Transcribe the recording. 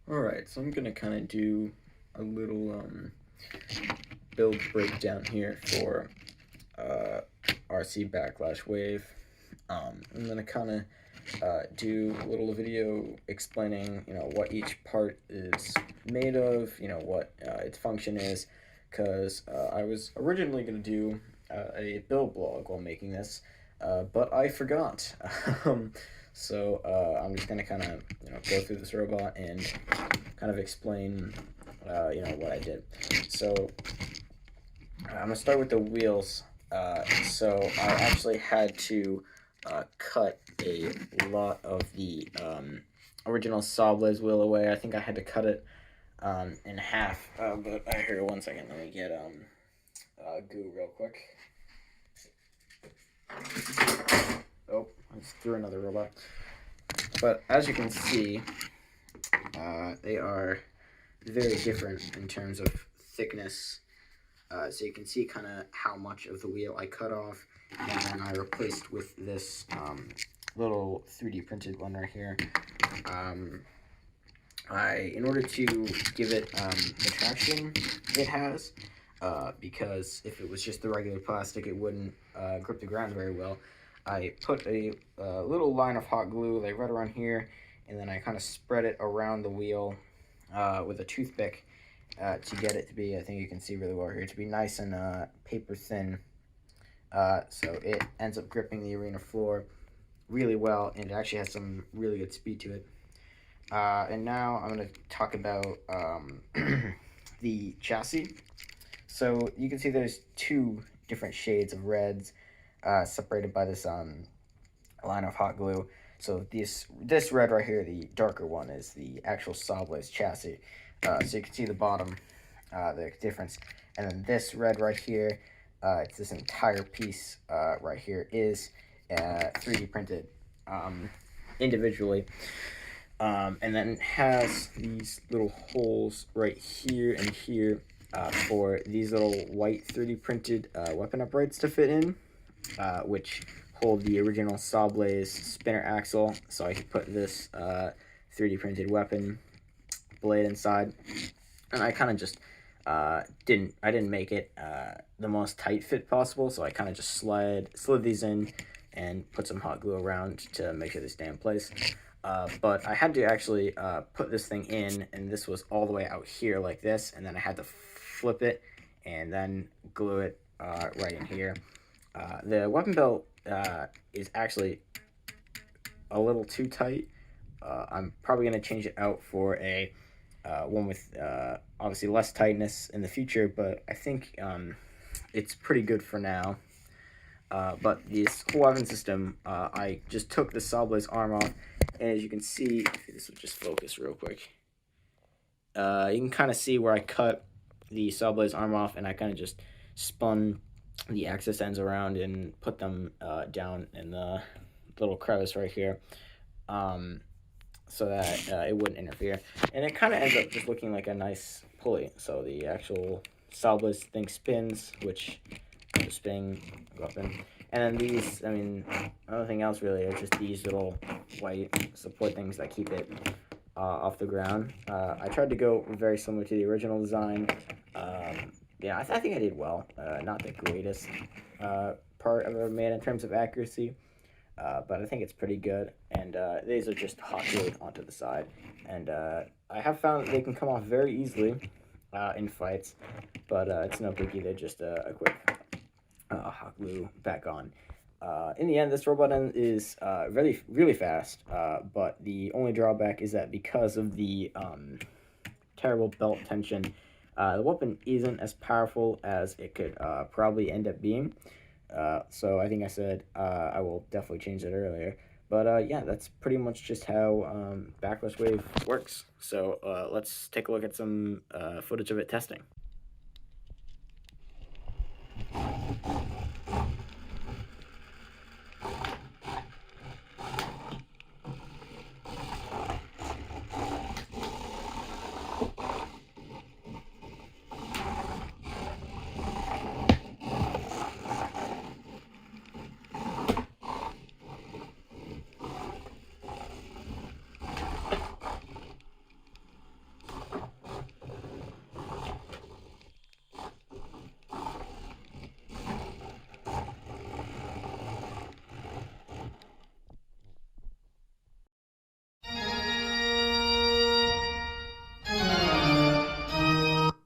Alright, so I'm gonna kind of do a little build breakdown here for RC Backlash Wave. I'm gonna kind of do a little video explaining, what each part is made of, what its function is, because I was originally gonna do a build blog while making this, but I forgot. So I'm just gonna kind of go through this robot and kind of explain what I did. So I'm gonna start with the wheels. So I actually had to cut a lot of the original Sawblaze wheel away. I think I had to cut it in half. But here, one second. Let me get goo real quick. Oh, I just threw another robot. But as you can see, they are very different in terms of thickness. So you can see kind of how much of the wheel I cut off, and then I replaced with this little 3D printed one right here. In order to give it the traction it has, because if it was just the regular plastic, it wouldn't grip the ground very well. I put a little line of hot glue like right around here, and then I kind of spread it around the wheel with a toothpick to get it to be, I think you can see really well here, to be nice and paper thin. So it ends up gripping the arena floor really well, and it actually has some really good speed to it. And now I'm going to talk about the chassis. So you can see there's two different shades of reds separated by this line of hot glue. So this red right here, the darker one, is the actual Sawblaze chassis. So you can see the bottom, the difference. And then this red right here, it's this entire piece right here is 3D printed individually. And then it has these little holes right here and here for these little white 3D printed weapon uprights to fit in, which hold the original Sawblaze spinner axle. So I could put this 3D printed weapon blade inside, and I kind of just didn't make it the most tight fit possible, so I kind of just slid these in and put some hot glue around to make sure they stay in place. But I had to actually put this thing in, and this was all the way out here like this, and then I had to flip it and then glue it right in here. The weapon belt is actually a little too tight. I'm probably going to change it out for a one with obviously less tightness in the future, but I think it's pretty good for now. But this whole weapon system, I just took the Sawblaze arm off, and as you can see, this will just focus real quick. You can kind of see where I cut the Sawblaze arm off, and I kind of just spun the access ends around and put them down in the little crevice right here, so that it wouldn't interfere. And it kind of ends up just looking like a nice pulley. So the actual Sawblaze thing spins, which is a spinning weapon. And then these, I mean, nothing else really. Are just these little white support things that keep it off the ground. I tried to go very similar to the original design. Yeah, I think I did well. Not the greatest part I've ever made in terms of accuracy, but I think it's pretty good. And these are just hot glued onto the side. And I have found that they can come off very easily in fights, but it's no biggie. They're just a quick hot glue back on. In the end, this robot is really fast, but the only drawback is that because of the terrible belt tension, the weapon isn't as powerful as it could probably end up being. So I think I said I will definitely change that earlier. But yeah, that's pretty much just how Backlash Wave works. So let's take a look at some footage of it testing.